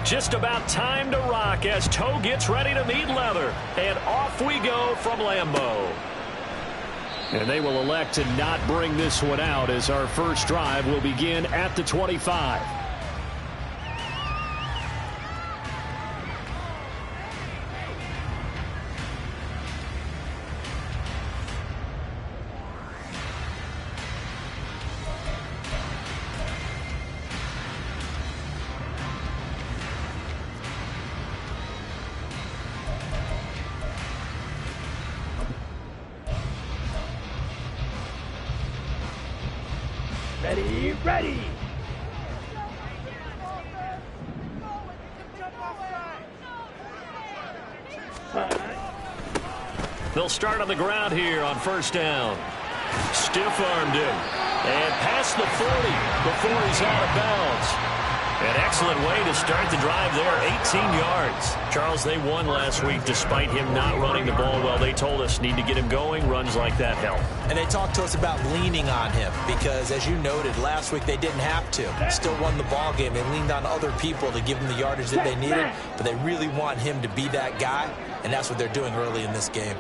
Just about time to rock as toe gets ready to meet leather. And off we go from Lambeau. And they will elect to not bring this one out as our first drive will begin at the 25. Ready. They'll start on the ground here on first down. Stiff-armed him. And past the 40 before he's out of bounds. An excellent way to start the drive there, 18 yards. Charles, they won last week despite him not running the ball well. They told us need to get him going. Runs like that help. And they talked to us about leaning on him because, as you noted, last week they didn't have to. Still won the ball game. They leaned on other people to give them the yardage that they needed, but they really want him to be that guy, and that's what they're doing early in this game.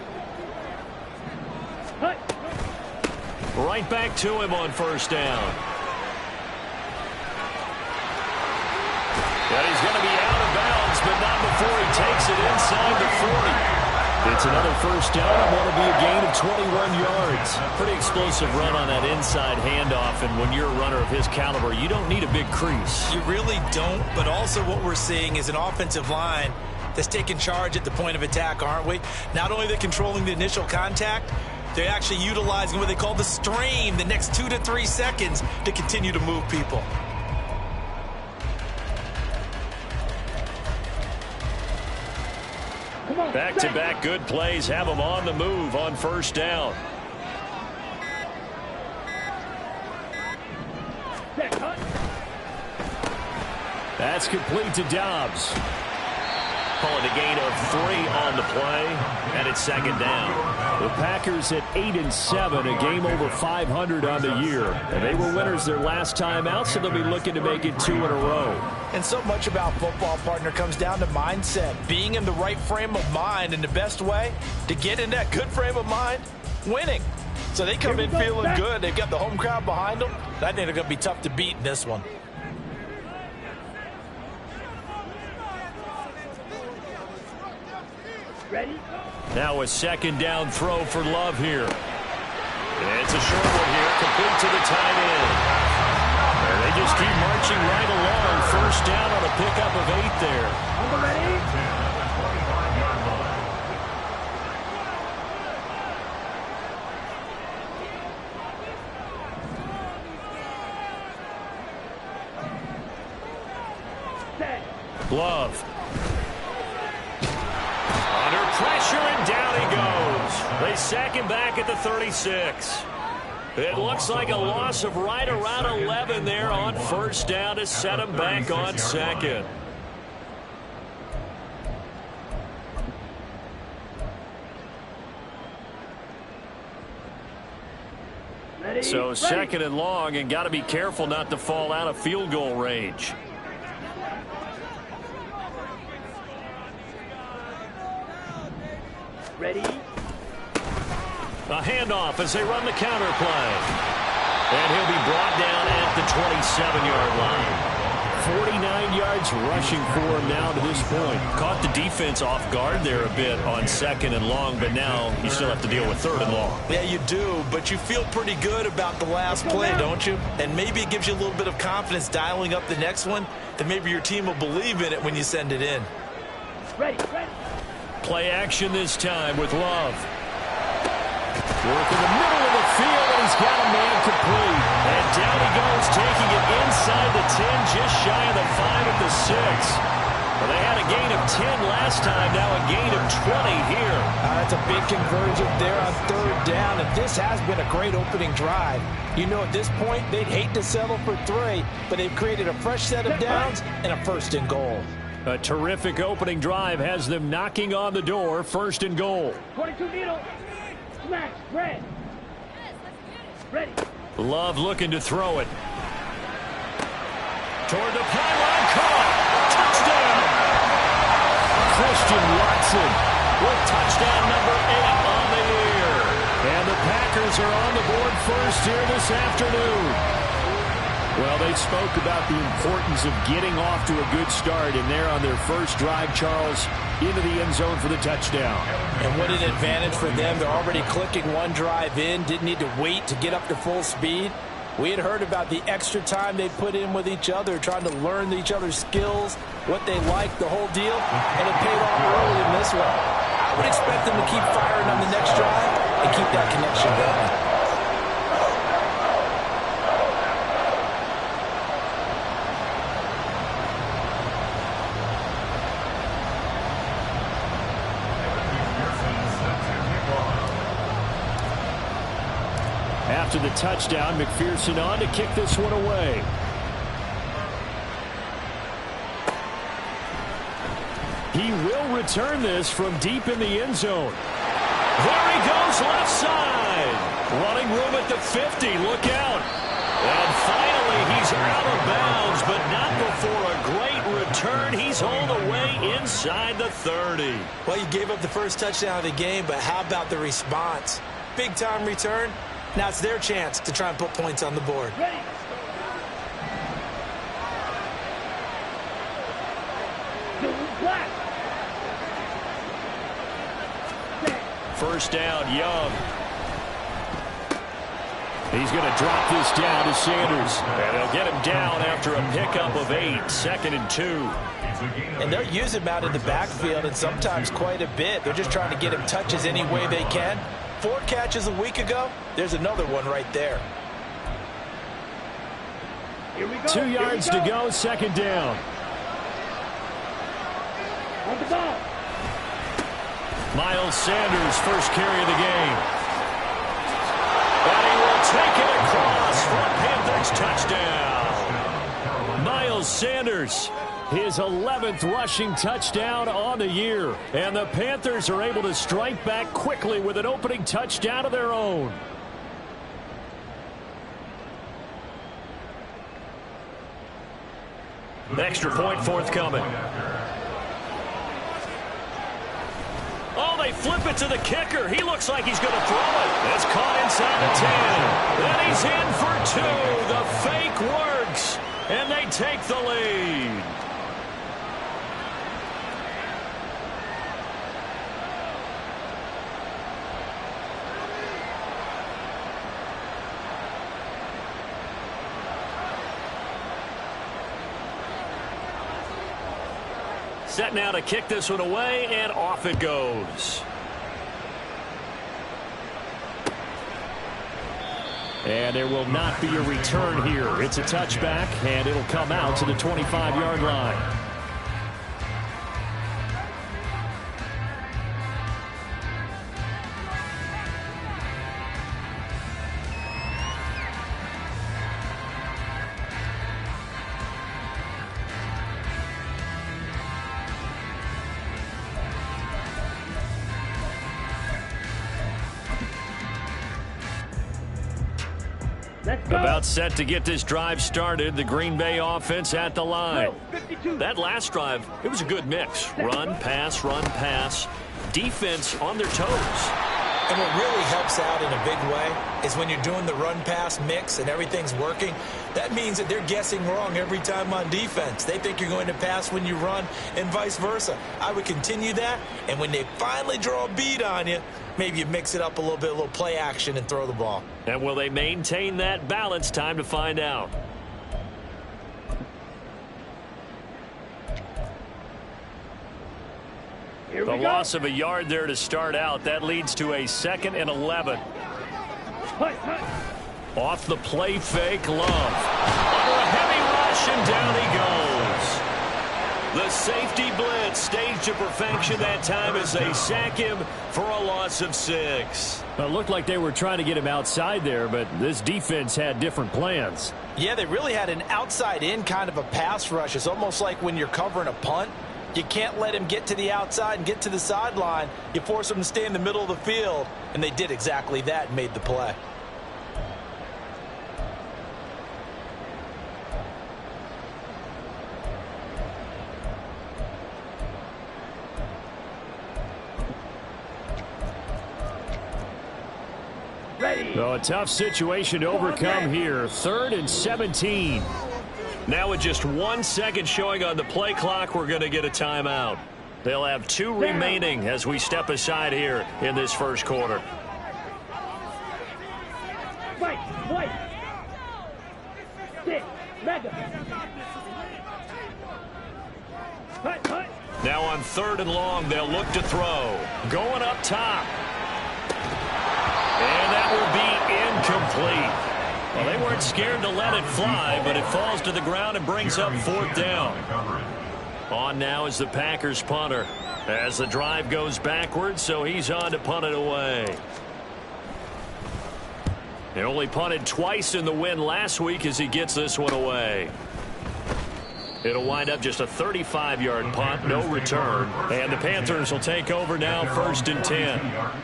Right back to him on first down. And he's going to be out of bounds, but not before he takes it inside the 40. It's another first down and want to be a gain of 21 yards. Pretty explosive run on that inside handoff, and when you're a runner of his caliber, you don't need a big crease. You really don't, but also what we're seeing is an offensive line that's taking charge at the point of attack, aren't we? Not only are they controlling the initial contact, they're actually utilizing what they call the strain the next 2 to 3 seconds to continue to move people. Back-to-back good plays have them on the move on first down. That's complete to Dobbs. Calling a gain of 3 on the play, and it's second down. The Packers at 8-7, a game over 500 on the year. And they were winners their last time out, so they'll be looking to make it 2 in a row. And so much about football, partner, comes down to mindset. Being in the right frame of mind, and the best way to get in that good frame of mind, winning. So they come in feeling good. They've got the home crowd behind them. I think they're going to be tough to beat in this one. Ready? Now a second down throw for Love here. It's a short one here, complete to the tight end. And they just keep marching right along. First down on a pickup of 8 there. Ready? Love. Under pressure, and down he goes. They sack him back at the 36. It looks like a loss of right around 11 there on first down to set him back on second. So second and long, and got to be careful not to fall out of field goal range. Ready? A handoff as they run the counter play. And he'll be brought down at the 27-yard line. 49 yards rushing for him now to this point. Caught the defense off guard there a bit on second and long, but now you still have to deal with third and long. Yeah, you do, but you feel pretty good about the last play, don't you? And maybe it gives you a little bit of confidence dialing up the next one, that maybe your team will believe in it when you send it in. Ready. Play action this time with Love. Work in the middle of the field, and he's got a man complete. And down he goes, taking it inside the 10, just shy of the 5 at the 6. Well, they had a gain of 10 last time, now a gain of 20 here. That's a big conversion there on third down, and this has been a great opening drive. You know, at this point, they'd hate to settle for 3, but they've created a fresh set of downs and a first and goal. A terrific opening drive has them knocking on the door, first and goal. 22 needle. Smash. Red. Ready. Love looking to throw it. Toward the pylon, caught. Touchdown, Christian Watson with touchdown number 8 on the year. And the Packers are on the board first here this afternoon. Well, they spoke about the importance of getting off to a good start, and they're on their first drive, Charles, into the end zone for the touchdown. And what an advantage for them. They're already clicking one drive in, didn't need to wait to get up to full speed. We had heard about the extra time they put in with each other, trying to learn each other's skills, what they like, the whole deal, and it paid off early in this one. I would expect them to keep firing on the next drive and keep that connection going. After the touchdown, McPherson on to kick this one away. He will return this from deep in the end zone. There he goes, left side. Running room at the 50. Look out. And finally, he's out of bounds, but not before a great return. He's hauled away inside the 30. Well, you gave up the first touchdown of the game, but how about the response? Big-time return. Now it's their chance to try and put points on the board. Ready. Black. First down, Young. He's going to drop this down to Sanders. And they'll get him down after a pickup of 8, 2nd and 2. And they'll use him out in the backfield, and sometimes quite a bit. They're just trying to get him touches any way they can. 4 catches a week ago. There's another one right there. Here we go. 2 yards to go, 2nd down. On the ball. Miles Sanders, first carry of the game. And he will take it across for a Panthers touchdown. Miles Sanders, his 11th rushing touchdown on the year. And the Panthers are able to strike back quickly with an opening touchdown of their own. Extra point forthcoming. Oh, they flip it to the kicker. He looks like he's going to throw it. It's caught inside the 10. And he's in for 2. The fake works. And they take the lead. Set now to kick this one away, and off it goes. And there will not be a return here. It's a touchback, and it'll come out to the 25-yard line. About set to get this drive started. The Green Bay offense at the line. That last drive, it was a good mix. Run, pass. Defense on their toes. And what really helps out in a big way is when you're doing the run-pass mix and everything's working, that means that they're guessing wrong every time on defense. They think you're going to pass when you run and vice versa. I would continue that, and when they finally draw a bead on you, maybe you mix it up a little bit, a little play action, and throw the ball. And will they maintain that balance? Time to find out. The loss of a yard there to start out. That leads to a 2nd and 11. Off the play fake, Love. Under a heavy rush, and down he goes. The safety blitz staged to perfection that time as they sack him for a loss of 6. It looked like they were trying to get him outside there, but this defense had different plans. Yeah, they really had an outside-in kind of a pass rush. It's almost like when you're covering a punt. You can't let him get to the outside and get to the sideline. You force him to stay in the middle of the field, and they did exactly that and made the play. So a tough situation to overcome here. 3rd and 17. Now with just 1 second showing on the play clock, we're going to get a timeout. They'll have 2 remaining as we step aside here in this first quarter. Fight, fight. Sit, mega. Now on 3rd and long, they'll look to throw. Going up top. And that will be incomplete. Well, they weren't scared to let it fly, but it falls to the ground and brings up 4th down. On now is the Packers punter as the drive goes backwards, so he's on to punt it away. He only punted twice in the win last week as he gets this one away. It'll wind up just a 35-yard punt, no return. And the Panthers will take over now, 1st and 10.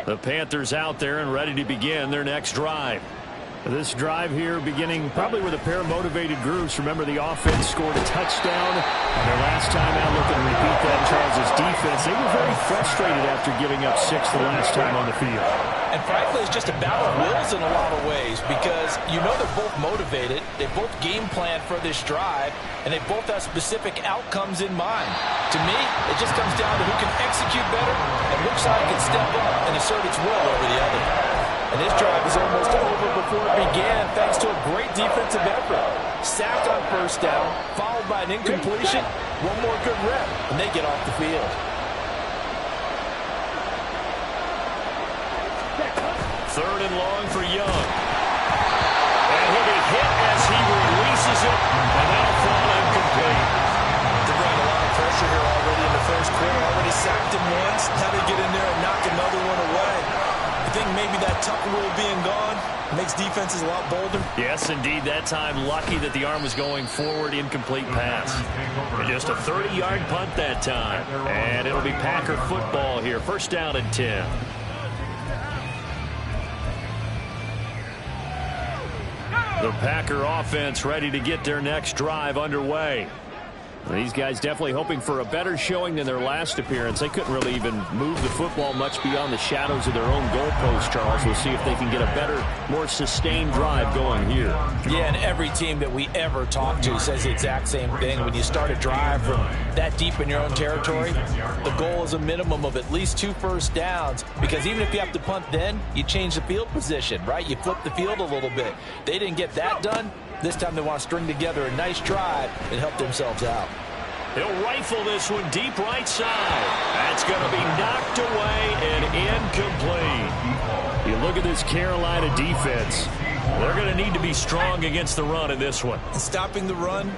The Panthers out there and ready to begin their next drive. This drive here beginning probably with a pair of motivated groups. Remember, the offense scored a touchdown on their last time out. Looking to repeat that. Charles' defense, they were very frustrated after giving up 6 the last time on the field. And frankly, it's just a battle of wills in a lot of ways because you know they're both motivated. They both game plan for this drive, and they both have specific outcomes in mind. To me, it just comes down to who can execute better and which side can step up and assert its will over the other. And this drive is almost over before it began thanks to a great defensive effort. Sacked on 1st down, followed by an incompletion. One more good rep, and they get off the field. 3rd and long for Young. And he'll be hit as he releases it, and that'll fall incomplete. They're running a lot of pressure here already in the first quarter. Already sacked him once. Now they get in there and knock another one away. I think maybe that tuck rule being gone makes defenses a lot bolder. Yes, indeed. That time, lucky that the arm was going forward. Incomplete pass. And just a 30-yard punt that time. And it'll be Packer football here. 1st down and 10. The Packer offense ready to get their next drive underway. These guys definitely hoping for a better showing than their last appearance. They couldn't really even move the football much beyond the shadows of their own goalpost, Charles. We'll see if they can get a better, more sustained drive going here. Yeah, and every team that we ever talk to says the exact same thing. When you start a drive from that deep in your own territory, the goal is a minimum of at least 2 first downs, because even if you have to punt then, you change the field position, right? You flip the field a little bit. They didn't get that done. This time they want to string together a nice drive and help themselves out. He'll rifle this one deep right side. That's going to be knocked away and incomplete. You look at this Carolina defense. They're going to need to be strong against the run in this one. And stopping the run,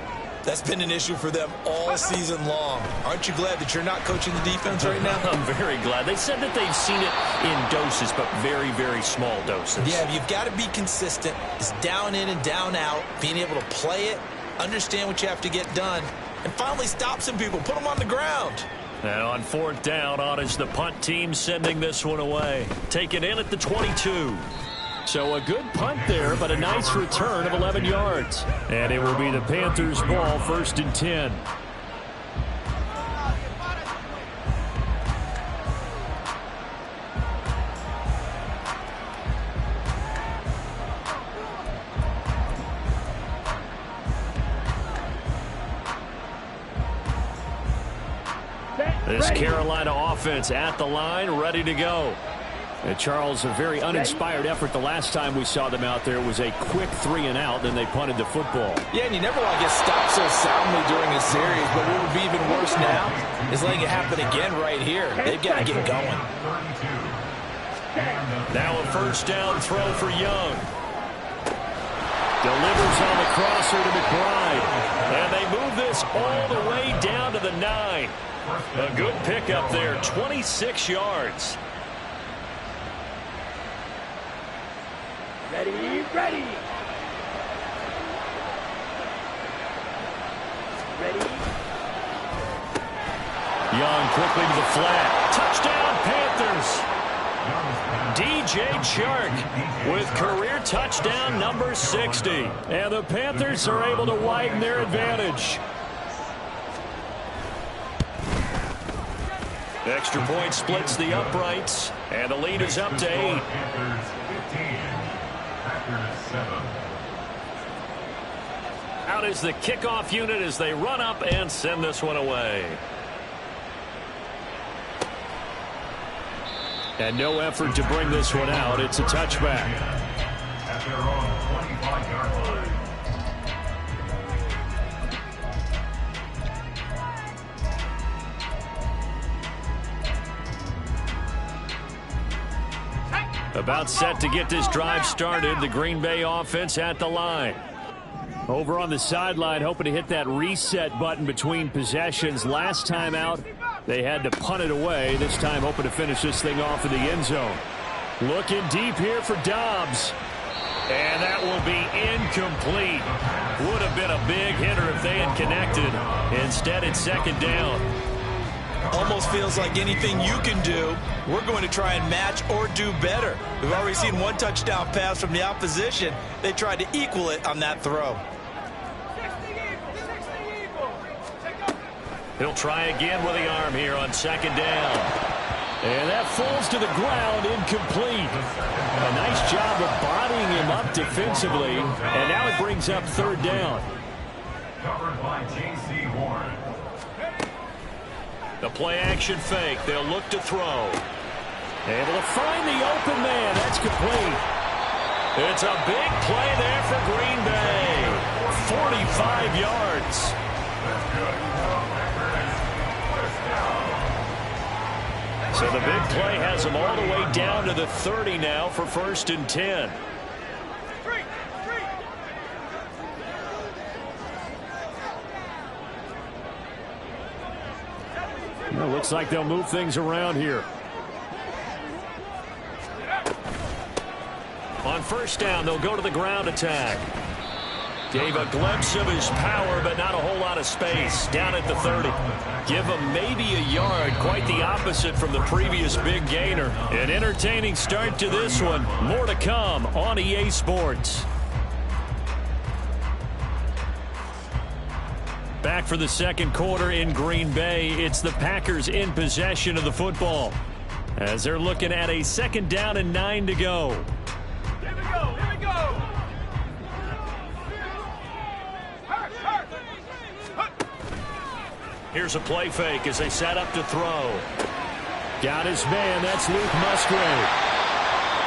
that's been an issue for them all season long. Aren't you glad that you're not coaching the defense right now? I'm very glad. They said that they've seen it in doses, but very, very small doses. Yeah, you've got to be consistent. It's down in and down out, being able to play it, understand what you have to get done, and finally stop some people, put them on the ground. And on 4th down, on is the punt team sending this one away. Taken in at the 22. So a good punt there, but a nice return of 11 yards. And it will be the Panthers' ball, 1st and 10. This Carolina offense at the line, ready to go. And Charles, a very uninspired effort the last time we saw them out there. It was a quick 3-and-out, then they punted the football. Yeah, and you never want to get stopped so soundly during a series, but what would be even worse now is letting it happen again right here. They've got to get going. Now a first down throw for Young. Delivers on the crosser to McBride. And they move this all the way down to the 9. A good pickup there, 26 yards. Ready, ready. Ready. Young quickly to the flat. Touchdown, Panthers. DJ Chark with career touchdown number 60. And the Panthers are able to widen their advantage. Extra point splits the uprights, and the lead is up to 8. Out is the kickoff unit as they run up and send this one away. And no effort to bring this one out. It's a touchback. At their own 25-yard line. About set to get this drive started. The Green Bay offense at the line. Over on the sideline, hoping to hit that reset button between possessions. Last time out, they had to punt it away. This time, hoping to finish this thing off in the end zone. Looking deep here for Dobbs. And that will be incomplete. Would have been a big hitter if they had connected. Instead, it's second down. Almost feels like anything you can do, we're going to try and match or do better. We've already seen one touchdown pass from the opposition. They tried to equal it on that throw. He'll try again with the arm here on second down. And that falls to the ground, incomplete. A nice job of bodying him up defensively. And now it brings up third down. Covered by J.C. Horn. The play action fake. They'll look to throw. Able to find the open man. That's complete. It's a big play there for Green Bay. 45 yards. So the big play has them all the way down to the 30 now for 1st and 10. Well, looks like they'll move things around here. On first down, they'll go to the ground attack. Gave a glimpse of his power, but not a whole lot of space. Down at the 30. Give him maybe a yard. Quite the opposite from the previous big gainer. An entertaining start to this one. More to come on EA Sports. Back for the second quarter in Green Bay. It's the Packers in possession of the football as they're looking at a second down and 9 to go. Here we go. Here we go. Here's a play fake as they set up to throw. Got his man. That's Luke Musgrave.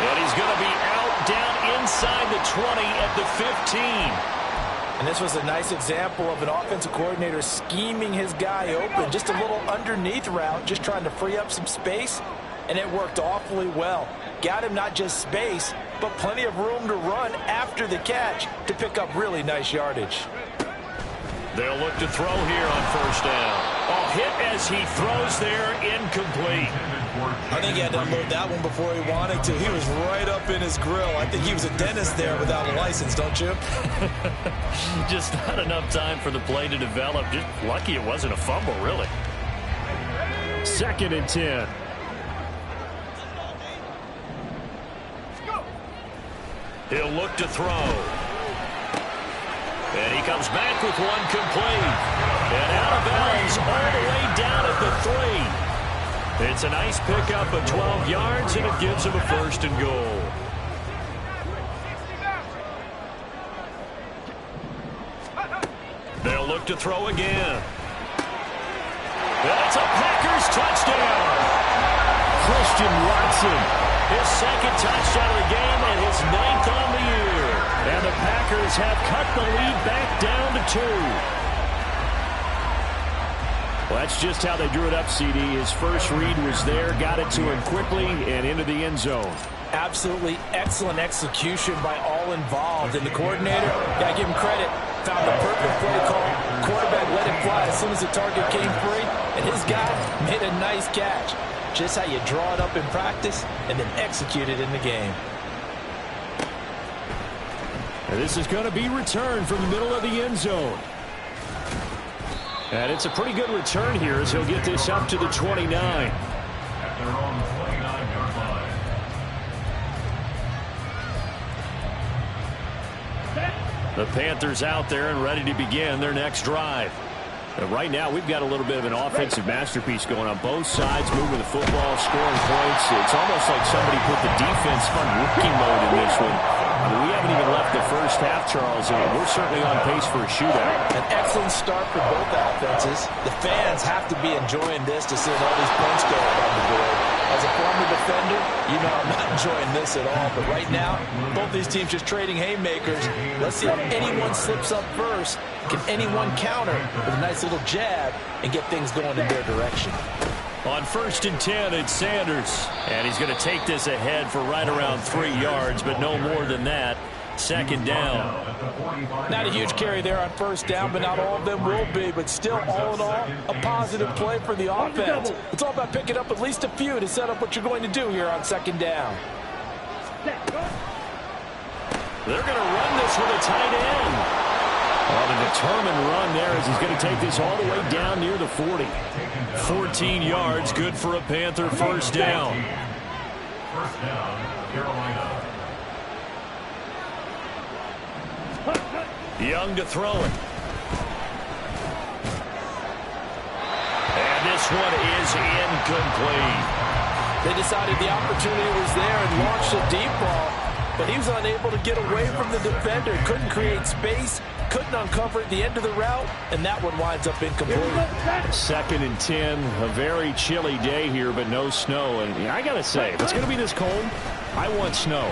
And he's going to be out down inside the 20 at the 15. And this was a nice example of an offensive coordinator scheming his guy open. Just a little underneath route, just trying to free up some space, and it worked awfully well. Got him not just space, but plenty of room to run after the catch to pick up really nice yardage. They'll look to throw here on first down. A hit as he throws there, incomplete. I think he had to unload that one before he wanted to. He was right up in his grill. I think he was a dentist there without a license, don't you? Just not enough time for the play to develop. Just lucky it wasn't a fumble, really. 2nd and 10. He'll look to throw. And he comes back with one complete. And out of bounds all the way down at the 3. It's a nice pickup of 12 yards, and it gives him a 1st and goal. They'll look to throw again. And it's a Packers touchdown. Christian Watson His second touchdown of the game and his 9th on the year. And the Packers have cut the lead back down to 2. Well, that's just how they drew it up, CD. His first read was there, got it to him quickly, and into the end zone. Absolutely excellent execution by all involved. And the coordinator, got to give him credit, found the perfect play call. Quarterback let it fly as soon as the target came free, and his guy made a nice catch. Just how you draw it up in practice and then execute it in the game. And this is going to be returned from the middle of the end zone. And it's a pretty good return here as he'll get this up to the 29. At their own 29-yard line. The Panthers out there and ready to begin their next drive. Right now, we've got a little bit of an offensive masterpiece going on both sides, moving the football, scoring points. It's almost like somebody put the defense on rookie mode in this one. We haven't even left the first half, Charles, and we're certainly on pace for a shootout. An excellent start for both offenses. The fans have to be enjoying this to see all these points go up on the board. As a former defender, you know I'm not enjoying this at all. But right now, both these teams just trading haymakers. Let's see if anyone slips up first. Can anyone counter with a nice little jab and get things going in their direction? On 1st and 10, it's Sanders. And he's going to take this ahead for right around 3 yards, but no more than that. 2nd down. Not a huge carry there on 1st down, but not all of them will be. But still, all in all, a positive play for the offense. It's all about picking up at least a few to set up what you're going to do here on 2nd down. They're going to run this with a tight end. Well, the determined run there as he's going to take this all the way down near the 40. 14 yards, good for a Panther 1st down. 1st down, Carolina. Young to throw it. And this one is incomplete. They decided the opportunity was there and launched a deep ball, but he was unable to get away from the defender. Couldn't create space, couldn't uncover at the end of the route, and that one winds up incomplete. 2nd and 10, a very chilly day here, but no snow. And I got to say, if it's going to be this cold, I want snow.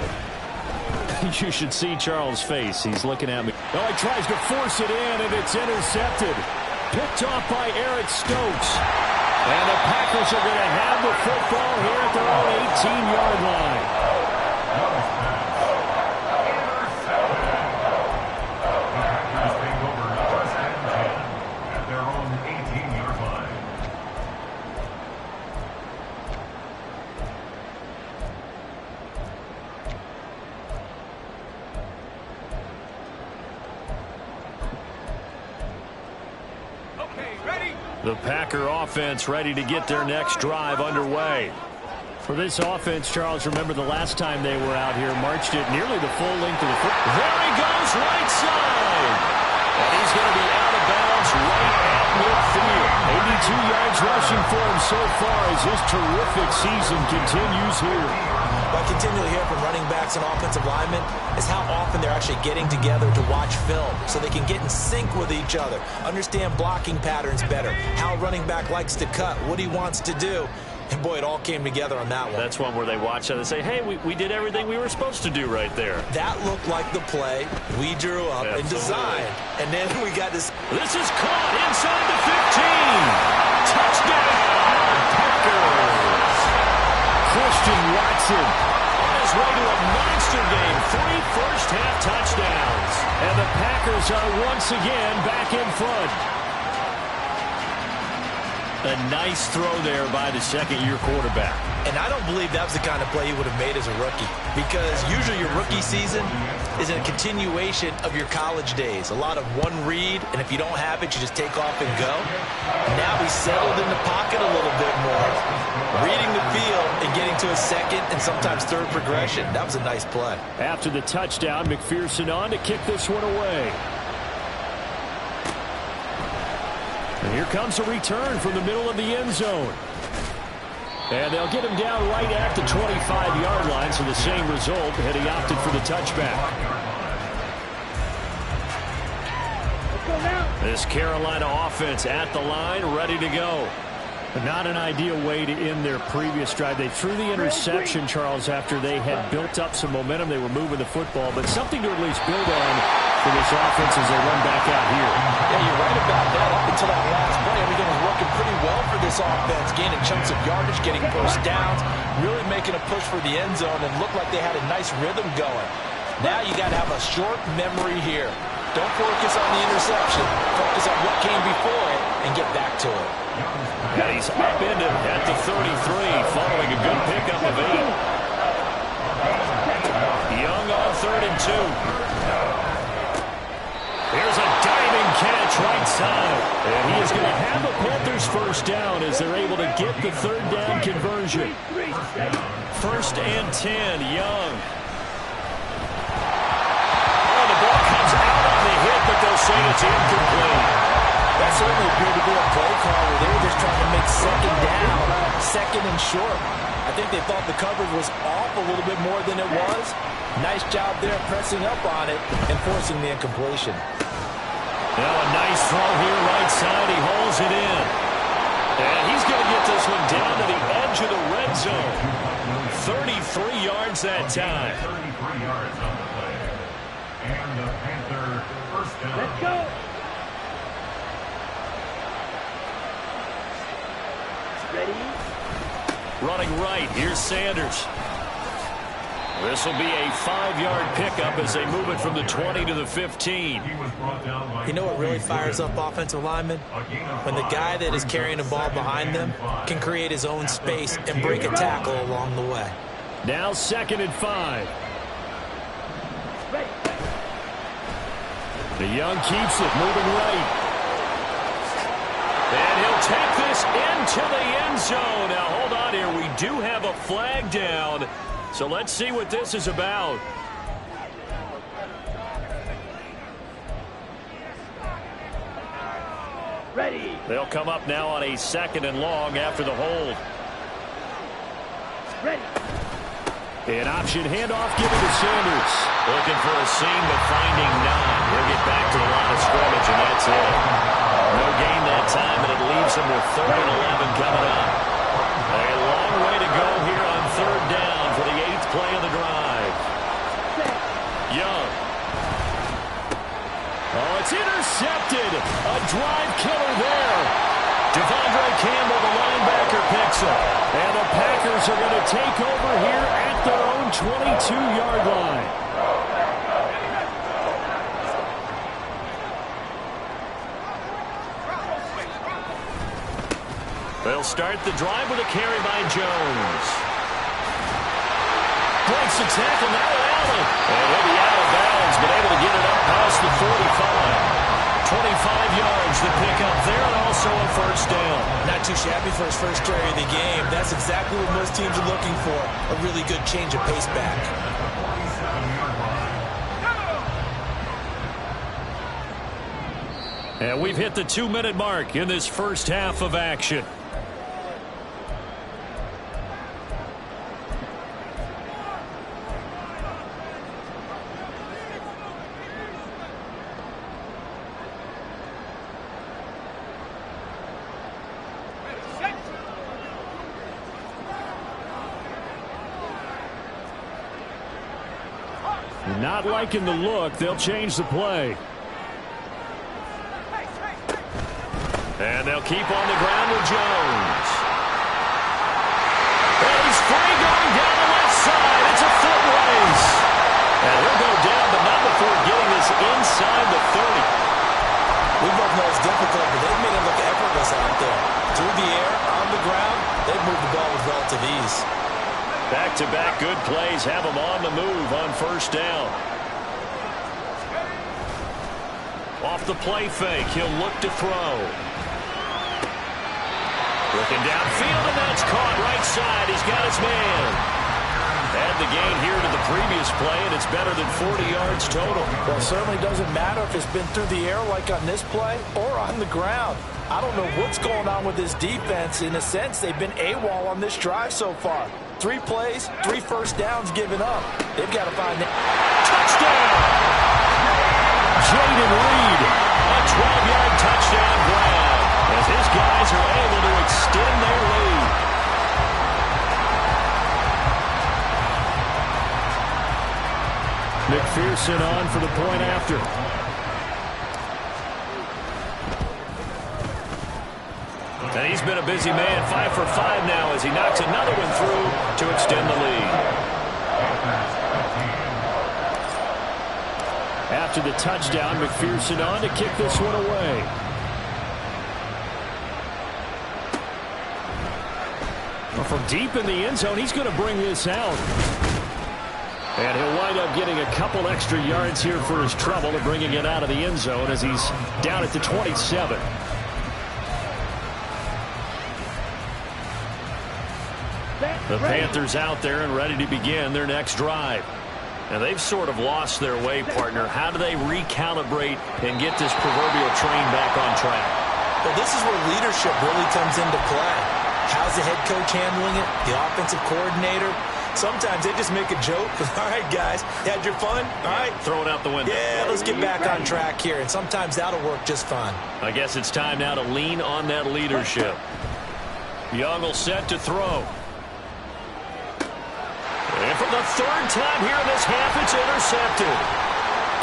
You should see Charles' face. He's looking at me. Oh, he tries to force it in, and it's intercepted. Picked off by Eric Stokes. And the Packers are going to have the football here at their own 18-yard line. The Packer offense ready to get their next drive underway. For this offense, Charles, remember the last time they were out here, marched it nearly the full length of the foot. There he goes, right side. And he's going to be out of bounds right at midfield. 82 yards rushing for him so far as his terrific season continues here. What I continually hear from running backs and offensive linemen is how often they're actually getting together to watch film so they can get in sync with each other, understand blocking patterns better, how a running back likes to cut, what he wants to do. And, boy, it all came together on that one. That's one where they watch it and say, hey, we did everything we were supposed to do right there. That looked like the play we drew up and designed. And then we got this. This is caught inside the 15. Touchdown, Packers. Christian Watson on his way to a monster game. 3 first-half touchdowns. And the Packers are once again back in front. A nice throw there by the second-year quarterback. And I don't believe that was the kind of play he would have made as a rookie, because usually your rookie season is a continuation of your college days. A lot of one read, and if you don't have it, you just take off and go. Now he's settled in the pocket a little bit more, reading the field and getting to a second and sometimes third progression. That was a nice play. After the touchdown, McPherson on to kick this one away. And here comes a return from the middle of the end zone. And they'll get him down right at the 25-yard line, so the same result had he opted for the touchback. This Carolina offense at the line, ready to go. Not an ideal way to end their previous drive. They threw the interception, Charles, after they had built up some momentum. They were moving the football, but something to at least build on for this offense as they run back out here. Yeah, you're right about that. Up until that last play, everything was working pretty well for this offense, gaining chunks of yardage, getting first downs, really making a push for the end zone, and looked like they had a nice rhythm going. Now you got to have a short memory here. Don't focus on the interception. Focus on what came before it and get back to it. And he's upended at the 33, following a good pickup of 8. Young on 3rd and 2. Here's a diving catch right side. And he is going to have the Panthers first down as they're able to get the 3rd down conversion. 1st and 10, Young. Oh, the ball comes out on the hit, but they'll say it's incomplete. That certainly appeared to be a play call where they were just trying to make 2nd down, 2nd and short. I think they thought the coverage was off a little bit more than it was. Nice job there pressing up on it and forcing the incompletion. Now a nice throw here right side. He holds it in. And he's going to get this one down to the edge of the red zone. 33 yards that time. 33 yards on the play. And the Panther first down. Let's go. Ready? Running right, here's Sanders. This will be a 5-yard pickup as they move it from the 20 to the 15. You know what really fires up offensive linemen? When the guy that is carrying the ball behind them can create his own space and break a tackle along the way. Now 2nd and 5. The Young keeps it, moving right. And he'll take this into the end zone. Now, hold on here. We do have a flag down. So let's see what this is about. Ready. They'll come up now on a 2nd and long after the hold. Ready. An option handoff given to Sanders. Looking for a seam, but finding none. He'll get back to the line of scrimmage, and that's it. No gain that time, and it leaves him with 3rd and 11 coming up. A long way to go here on 3rd down for the 8th play of the drive. Young. Oh, it's intercepted. A drive killer there. Devondre Campbell, the linebacker, picks up. And the Packers are going to take over here at their own 22-yard line. They'll start the drive with a carry by Jones. Breaks the tackle now to Allen. And he'll be out of bounds, but able to get it up past the 45. 25 yards to pick up there, and also a first down. Not too shabby for his first carry of the game. That's exactly what most teams are looking for. A really good change of pace back. And we've hit the 2-minute mark in this first half of action. Not liking the look. They'll change the play. And they'll keep on the ground with Jones. And he's free going down the left side. It's a foot race. And he'll go down, but not before getting this inside the 30. We both know it's difficult, but they've made it look effortless out there. Through the air, on the ground, they've moved the ball with relative ease. Back-to-back good plays have him on the move on first down. Off the play fake, he'll look to throw. Looking downfield, and that's caught right side. He's got his man. Add the gain here to the previous play, and it's better than 40 yards total. Well, it certainly doesn't matter if it's been through the air like on this play or on the ground. I don't know what's going on with this defense. In a sense, they've been AWOL on this drive so far. 3 plays, 3 first downs given up. They've got to find that. Touchdown! Jaden Reed, a 12-yard touchdown grab as his guys are able to extend McPherson on for the point after. And he's been a busy man, 5 for 5 now as he knocks another one through to extend the lead. After the touchdown, McPherson on to kick this one away. Well, from deep in the end zone, he's going to bring this out. And he'll wind up getting a couple extra yards here for his trouble and bringing it out of the end zone as he's down at the 27. The Panthers out there and ready to begin their next drive. And they've sort of lost their way, partner. How do they recalibrate and get this proverbial train back on track? Well, this is where leadership really comes into play. How's the head coach handling it? The offensive coordinator? Sometimes they just make a joke. All right, guys, had your fun? All right. Throw it out the window. Yeah, let's get back on track here. And sometimes that'll work just fine. I guess it's time now to lean on that leadership. Young will set to throw. And for the third time here in this half, it's intercepted.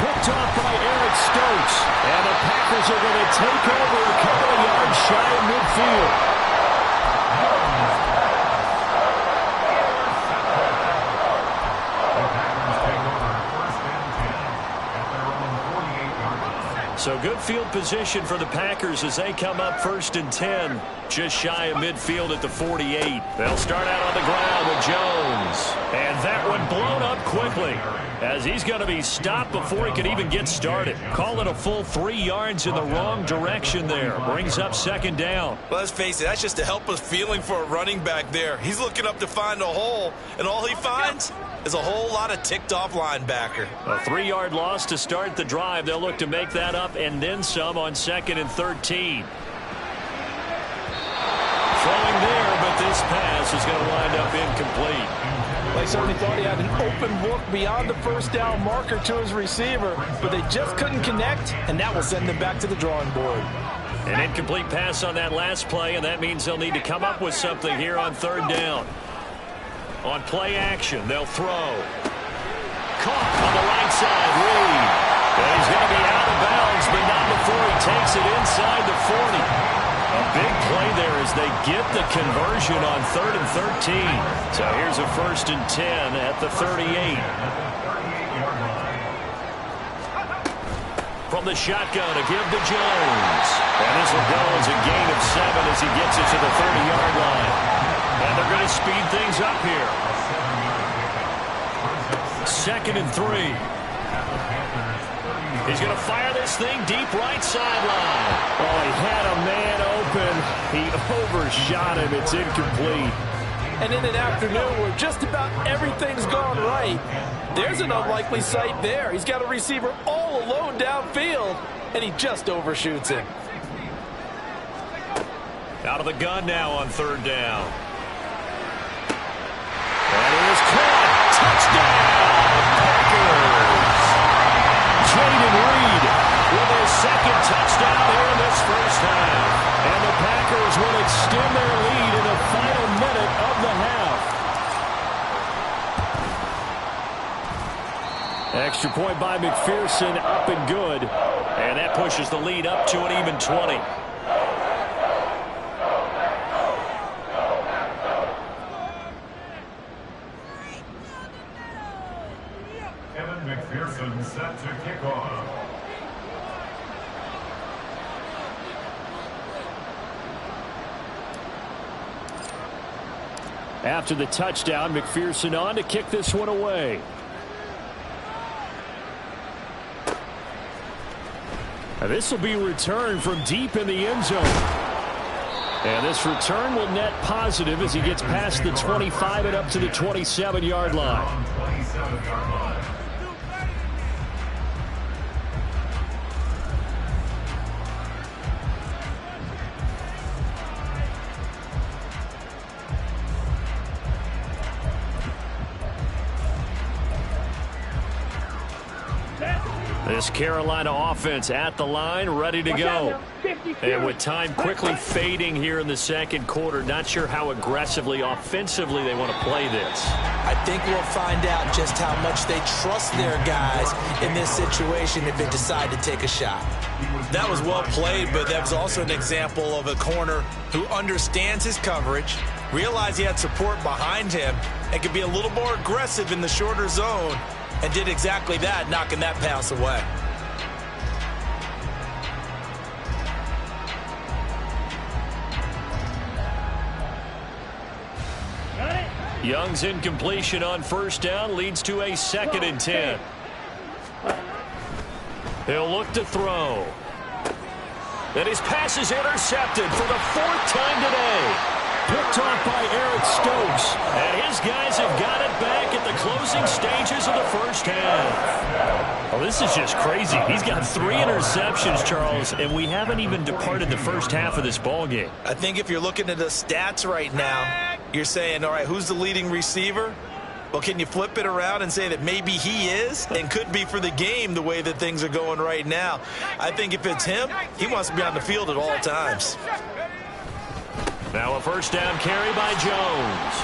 Picked off by Eric Stokes. And the Packers are going to take over a couple of yards shy of midfield. So good field position for the Packers as they come up 1st and 10, just shy of midfield at the 48. They'll start out on the ground with Jones. And that one blown up quickly as he's going to be stopped before he can even get started. Call it a full 3 yards in the wrong direction there. Brings up 2nd down. Well, let's face it, that's just a helpless feeling for a running back there. He's looking up to find a hole, and all he finds is a whole lot of ticked-off linebacker. A 3-yard loss to start the drive. They'll look to make that up and then some on 2nd and 13. Throwing there, but this pass is going to wind up incomplete. They certainly thought he had an open look beyond the 1st down marker to his receiver, but they just couldn't connect, and that will send them back to the drawing board. An incomplete pass on that last play, and that means they'll need to come up with something here on 3rd down. On play action, they'll throw. Caught on the right side, Reed. And he's going to be out of bounds, but not before he takes it inside the 40. A big play there as they get the conversion on 3rd and 13. So here's a 1st and 10 at the 38. From the shotgun to give to Jones. And this will go as a gain of 7 as he gets it to the 30-yard line. And they're going to speed things up here. 2nd and 3. He's going to fire this thing deep right sideline. Oh, he had a man open. He overshot him. It's incomplete. And in an afternoon where just about everything's gone right, there's an unlikely sight there. He's got a receiver all alone downfield, and he just overshoots him. Out of the gun now on 3rd down. And it is caught. Touchdown, Packers. Jaden Reed with his 2nd touchdown here in this 1st half. And the Packers will extend their lead in the final minute of the half. Extra point by McPherson, up and good. And that pushes the lead up to an even 20. McPherson set to kick off. After the touchdown, McPherson on to kick this one away. Now this will be returned from deep in the end zone. And this return will net positive as he gets past the 25 and up to the 27-yard line. 27-yard line. This Carolina offense at the line, ready to go. And with time quickly fading here in the second quarter, not sure how aggressively, offensively they want to play this. I think we'll find out just how much they trust their guys in this situation if they decide to take a shot. That was well played, but that was also an example of a corner who understands his coverage, realized he had support behind him, and could be a little more aggressive in the shorter zone, and did exactly that, knocking that pass away. Young's incompletion on first down leads to a 2nd and 10. He'll look to throw. And his pass is intercepted for the 4th time today. Picked off by Eric Stokes. And his guys have got it back at the closing stages of the first half. Oh, this is just crazy. He's got 3 interceptions, Charles, and we haven't even departed the first half of this ballgame. I think if you're looking at the stats right now, you're saying, all right, who's the leading receiver? Well, can you flip it around and say that maybe he is and could be for the game the way that things are going right now? I think if it's him, he wants to be on the field at all times. Now a first down carry by Jones.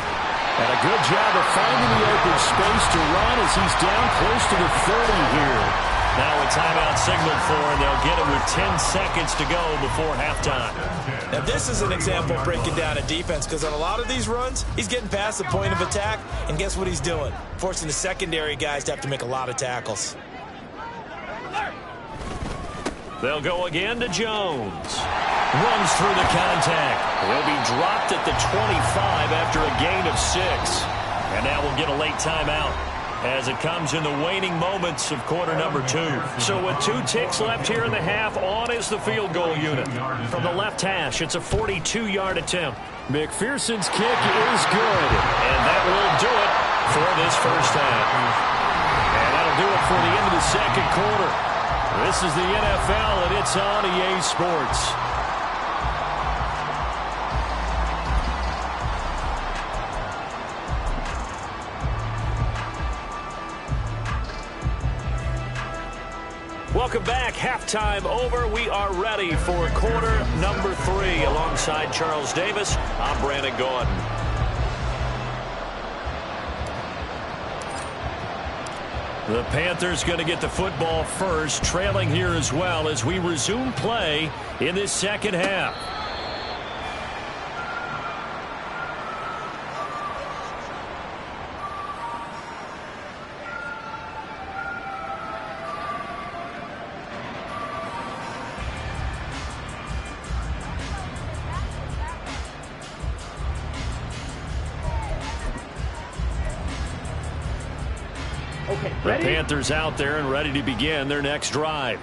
And a good job of finding the open space to run as he's down close to the 30 here. Now a timeout signaled for, and they'll get it with 10 seconds to go before halftime. Now this is an example of breaking down a defense, because on a lot of these runs, he's getting past the point of attack, and guess what he's doing? Forcing the secondary guys to have to make a lot of tackles. They'll go again to Jones. Runs through the contact. He'll be dropped at the 25 after a gain of 6. And now we'll get a late timeout as it comes in the waning moments of quarter number 2. So with 2 ticks left here in the half, on is the field goal unit. From the left hash, it's a 42-yard attempt. McPherson's kick is good. And that will do it for this first half. And that'll do it for the end of the second quarter. This is the NFL, and it's on EA Sports. Welcome back. Halftime over. We are ready for quarter number 3. Alongside Charles Davis, I'm Brandon Gordon. The Panthers going to get the football first, trailing here as well as we resume play in this second half. The Panthers out there and ready to begin their next drive.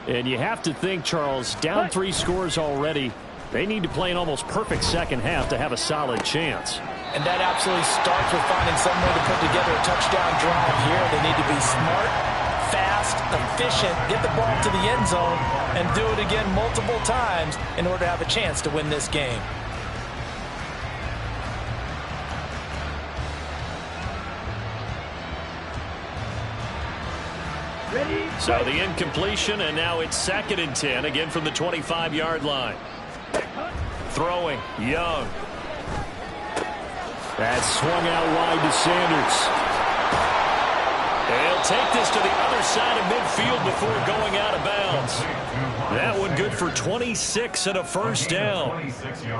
And you have to think, Charles, down 3 scores already. They need to play an almost perfect second half to have a solid chance. And that absolutely starts with finding some way to put together a touchdown drive here. They need to be smart, fast, efficient, get the ball to the end zone, and do it again multiple times in order to have a chance to win this game. So the incompletion, and now it's 2nd and 10, again from the 25-yard line. Throwing, Young. That's swung out wide to Sanders. They'll take this to the other side of midfield before going out of bounds. That one good for 26 and a first down.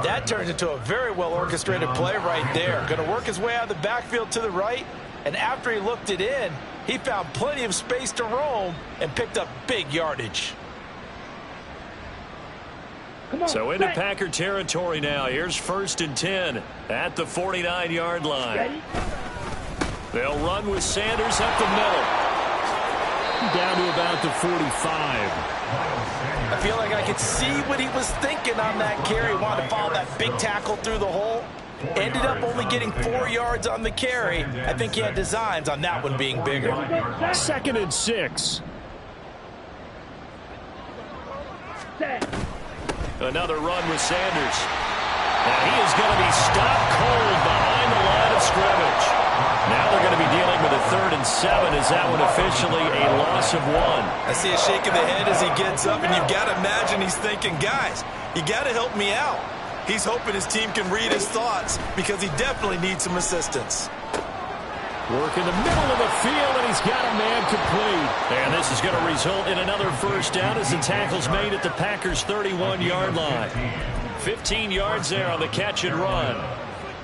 That turns into a very well-orchestrated play right there. Going to work his way out of the backfield to the right, and after he looked it in, he found plenty of space to roam and picked up big yardage. So into Packer territory now. Here's 1st and 10 at the 49-yard line. They'll run with Sanders up the middle. Down to about the 45. I feel like I could see what he was thinking on that carry. He wanted to follow that big tackle through the hole. Ended up only getting 4 yards on the carry. I think he had designs on that one being bigger. 2nd and 6. Another run with Sanders. And he is going to be stopped cold behind the line of scrimmage. Now they're going to be dealing with a 3rd and 7. Is that one officially a loss of 1? I see a shake of the head as he gets up, and you've got to imagine he's thinking, guys, you got to help me out. He's hoping his team can read his thoughts because he definitely needs some assistance. Work in the middle of the field, and he's got a man complete. And this is going to result in another first down as the tackle's made at the Packers' 31-yard line. 15 yards there on the catch and run.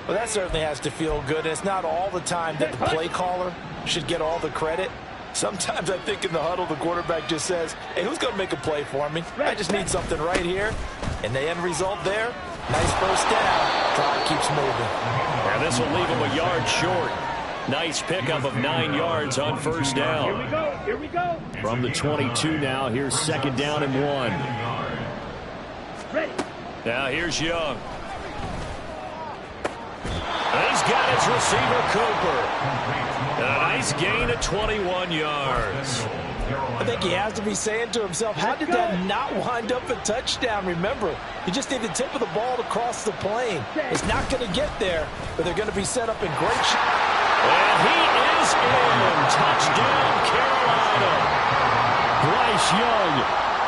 Well, that certainly has to feel good. It's not all the time that the play caller should get all the credit. Sometimes I think in the huddle, the quarterback just says, hey, who's going to make a play for me? I just need something right here. And the end result there, nice first down. Clock keeps moving. And this will leave him a yard short. Nice pickup of 9 yards on first down. Here we go. Here we go. From the 22 now, here's 2nd down and 1. Ready. Now here's Young. And he's got his receiver, Cooper. And a nice gain of 21 yards. I think he has to be saying to himself, how did that not wind up a touchdown? Remember, you just need the tip of the ball to cross the plane. It's not going to get there, but they're going to be set up in great shape. And he is in. Touchdown, Carolina. Bryce Young.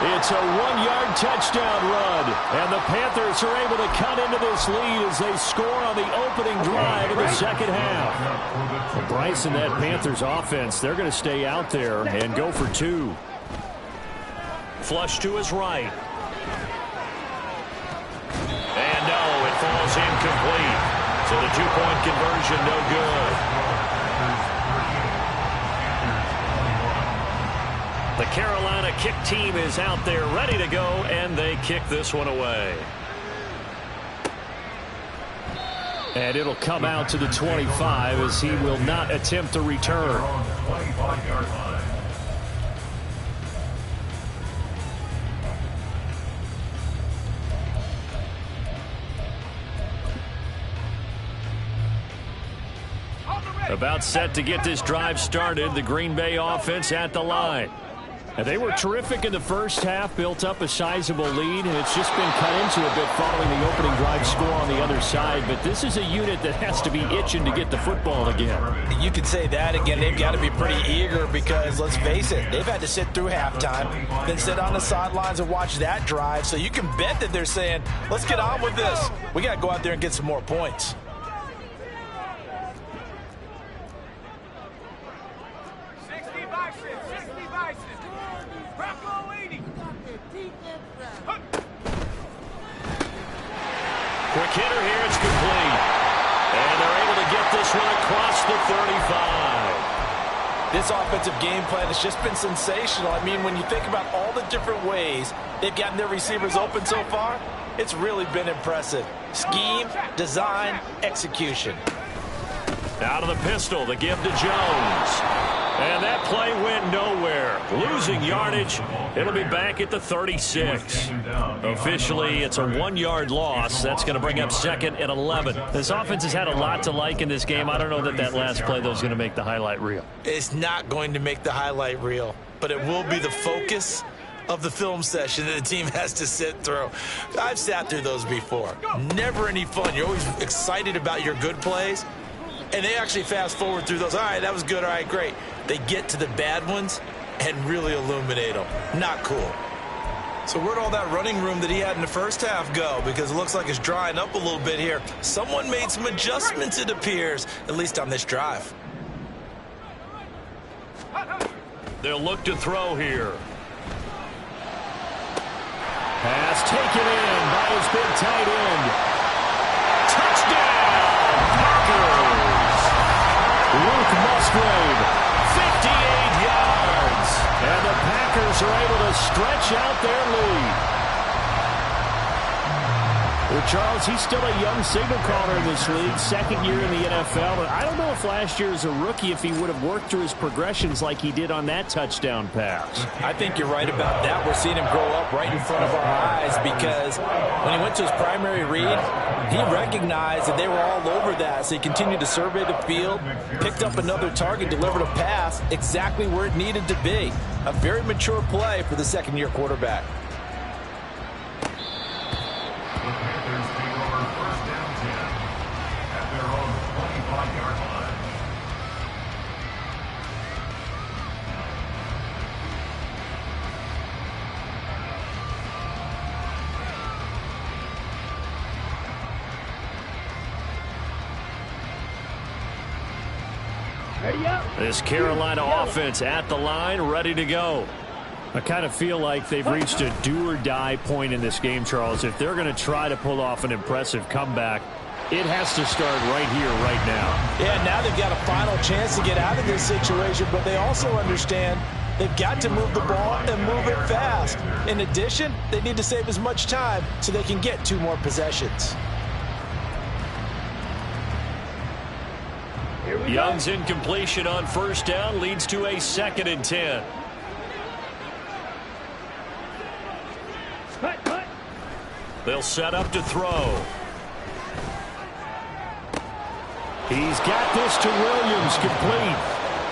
It's a 1-yard touchdown run. And the Panthers are able to cut into this lead as they score on the opening drive of the second half. Well, Bryce and that Panthers offense, they're going to stay out there and go for 2. Flush to his right. And no, it falls incomplete. So the 2-point conversion, no good. The Carolina kick team is out there ready to go, and they kick this one away. And it'll come out to the 25 as he will not attempt a return. About set to get this drive started, the Green Bay offense at the line. And they were terrific in the first half, built up a sizable lead, and it's just been cut into a bit following the opening drive score on the other side. But this is a unit that has to be itching to get the football again. You could say that again. They've got to be pretty eager because, let's face it, they've had to sit through halftime, then sit on the sidelines and watch that drive. So you can bet that they're saying, let's get on with this. We got to go out there and get some more points. Quick hitter here, it's complete. And they're able to get this one across the 35. This offensive game plan has just been sensational. I mean, when you think about all the different ways they've gotten their receivers open so far, it's really been impressive. Scheme, design, execution. Out of the pistol, the give to Jones. And that play went nowhere. Losing yardage. It'll be back at the 36. Officially, it's a 1-yard loss. That's going to bring up 2nd and 11. This offense has had a lot to like in this game. I don't know that last play, though, is going to make the highlight reel. It's not going to make the highlight reel, but it will be the focus of the film session that the team has to sit through. I've sat through those before. Never any fun. You're always excited about your good plays, and they actually fast forward through those. All right, that was good. All right, great. They get to the bad ones and really illuminate them. Not cool. So where'd all that running room that he had in the first half go? Because it looks like it's drying up a little bit here. Someone made some adjustments, it appears, at least on this drive. They'll look to throw here. Pass taken in by his big tight end. Touchdown, Packers! Luke Musgrave. 58 yards. And the Packers are able to stretch out their lead. Well, Charles, he's still a young signal caller in this league, 2nd year in the NFL. But I don't know if last year as a rookie, if he would have worked through his progressions like he did on that touchdown pass. I think you're right about that. We're seeing him grow up right in front of our eyes because when he went to his primary read, he recognized that they were all over that. So he continued to survey the field, picked up another target, delivered a pass exactly where it needed to be. A very mature play for the 2nd-year quarterback. The Panthers take over 1st down 10 at their own 25-yard line. Ready up. This Carolina offense at the line, ready to go. I kind of feel like they've reached a do-or-die point in this game, Charles. If they're going to try to pull off an impressive comeback, it has to start right here, right now. Yeah, now they've got a final chance to get out of this situation, but they also understand they've got to move the ball and move it fast. In addition, they need to save as much time so they can get 2 more possessions. Young's incompletion on first down leads to a 2nd and 10. Cut. They'll set up to throw. He's got this to Williams, complete.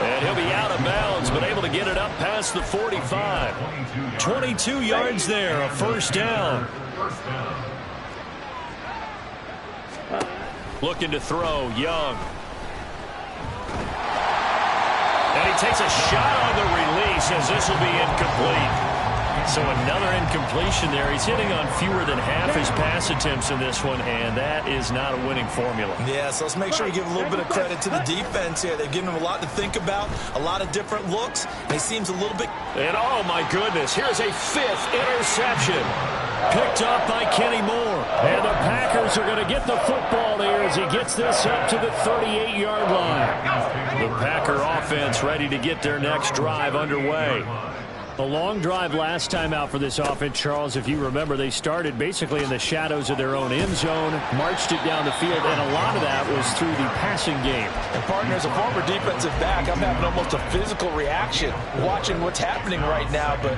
And he'll be out of bounds, but able to get it up past the 45. 22 yards there, a first down. Looking to throw, Young. And he takes a shot on the release as this will be incomplete. So another incompletion there. He's hitting on fewer than half his pass attempts in this one, and that is not a winning formula. Yeah, so let's make sure we give a little bit of credit to the defense here. They've given him a lot to think about, a lot of different looks, and he seems a little bit... And oh my goodness, here's a 5th interception. Picked up by Kenny Moore. And the Packers are going to get the football there as he gets this up to the 38-yard line. The Packer offense ready to get their next drive underway. A long drive last time out for this offense, Charles. If you remember, they started basically in the shadows of their own end zone, marched it down the field, and a lot of that was through the passing game. And, partner, as a former defensive back, I'm having almost a physical reaction watching what's happening right now. But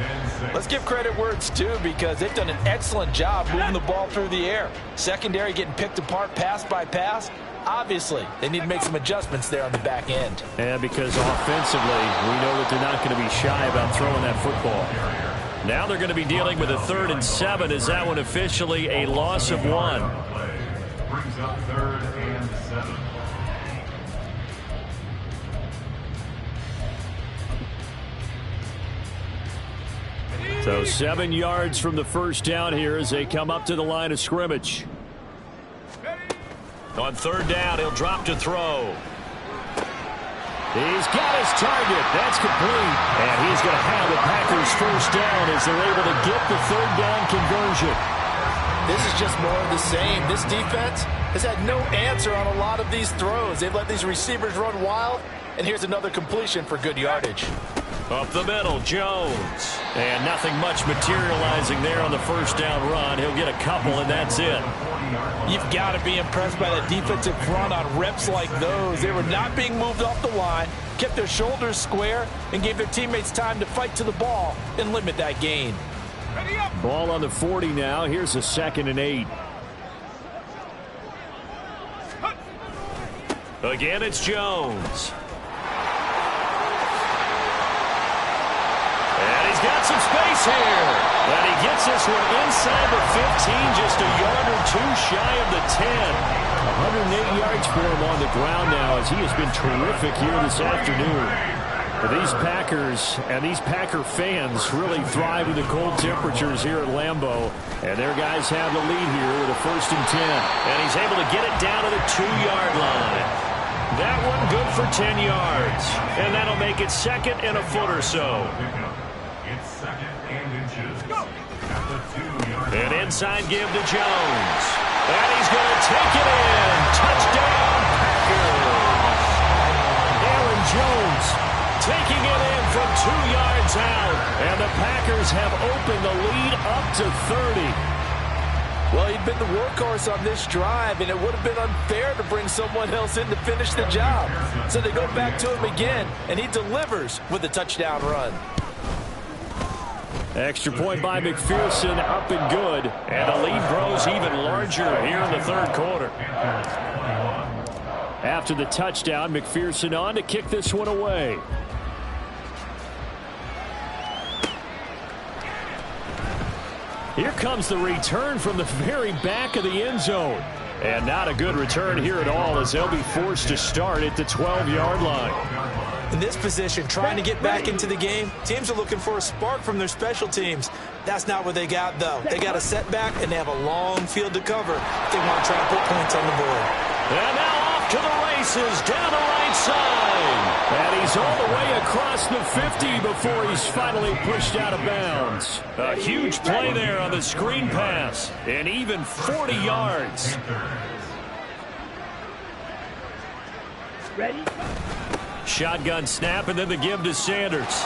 let's give credit where it's due because they've done an excellent job moving the ball through the air. Secondary getting picked apart pass by pass. Obviously, they need to make some adjustments there on the back end. Yeah, because offensively, we know that they're not going to be shy about throwing that football. Now they're going to be dealing with a 3rd and 7. Is that one officially a loss of 1? Brings up 3rd and 7. So 7 yards from the first down here as they come up to the line of scrimmage. On 3rd down, he'll drop to throw. He's got his target. That's complete. And he's going to have the Packers first down as they're able to get the 3rd down conversion. This is just more of the same. This defense has had no answer on a lot of these throws. They've let these receivers run wild. And here's another completion for good yardage. Up the middle, Jones. And nothing much materializing there on the first down run. He'll get a couple, and that's it. You've got to be impressed by the defensive front on reps like those. They were not being moved off the line, kept their shoulders square, and gave their teammates time to fight to the ball and limit that gain. Ball on the 40 now. Here's a 2nd and 8. Again, it's Jones. And he's got some space here. And he gets this one inside the 15, just a yard or 2 shy of the 10. 108 yards for him on the ground now as he has been terrific here this afternoon. But these Packers and these Packer fans really thrive in the cold temperatures here at Lambeau. And their guys have the lead here with a 1st and 10. And he's able to get it down to the 2-yard line. That one good for 10 yards. And that'll make it 2nd and a foot or so. It's 2nd and inches. At the 2-yard An inside give to Jones. And he's going to take it in. Touchdown, Packers. Aaron Jones taking it in from 2 yards out. And the Packers have opened the lead up to 30. Well, he'd been the workhorse on this drive, and it would have been unfair to bring someone else in to finish the job. So they go back to him again, and he delivers with a touchdown run. Extra point by McPherson, up and good. And the lead grows even larger here in the 3rd quarter. After the touchdown, McPherson on to kick this one away. Here comes the return from the very back of the end zone. And not a good return here at all as they'll be forced to start at the 12-yard line. In this position, trying to get back into the game, teams are looking for a spark from their special teams. That's not what they got, though. They got a setback, and they have a long field to cover if they want to try to put points on the board. And now off to the races down the right side. And he's all the way across the 50 before he's finally pushed out of bounds. A huge play there on the screen pass. And even 40 yards. Ready? Shotgun snap and then the give to Sanders.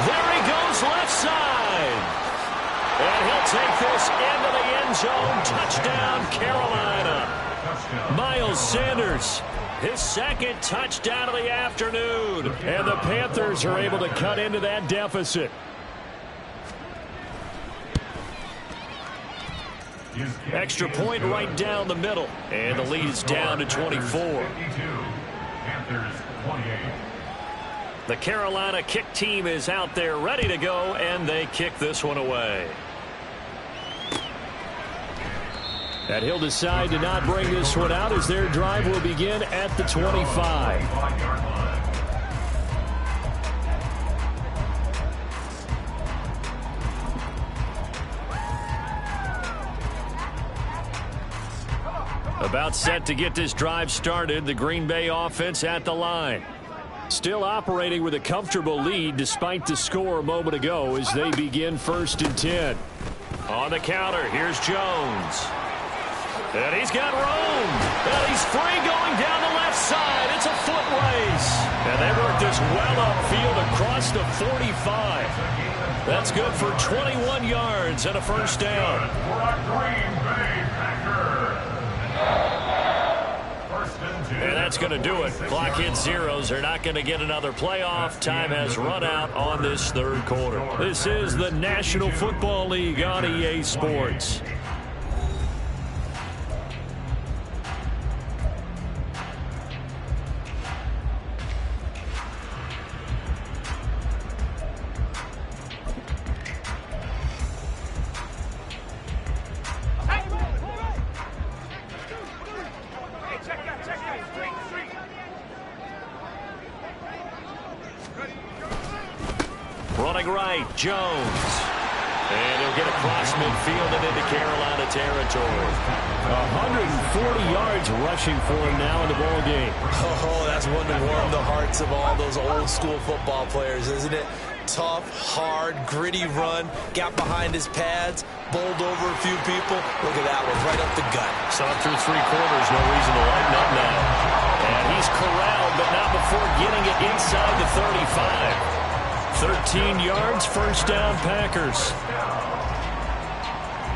There he goes left side. And he'll take this into the end zone. Touchdown, Carolina. Miles Sanders, his second touchdown of the afternoon. And the Panthers are able to cut into that deficit. Extra point right down the middle. And the lead is down to 24. Panthers 28. The Carolina kick team is out there ready to go, and they kick this one away. And he'll decide to not bring this one out as their drive will begin at the 25. About set to get this drive started, the Green Bay offense at the line. Still operating with a comfortable lead despite the score a moment ago as they begin 1st and 10. On the counter, here's Jones. And he's got room. And he's free going down the left side. It's a foot race. And they work this well upfield across the 45. That's good for 21 yards and a first down. And that's going to do it. Clock hits zeros. They're not going to get another playoff. Time has run out on this third quarter. This is the National Football League on EA Sports. Running right, Jones. And he'll get across midfield and into Carolina territory. 140 yards rushing for him now in the ball game. Oh, that's one to warm the hearts of all those old school football players, isn't it? Tough, hard, gritty run. Got behind his pads, bowled over a few people. Look at that one, right up the gut. So through 3 quarters, no reason to lighten up now. And he's corralled, but not before getting it inside the 35. 13 yards, first down, Packers.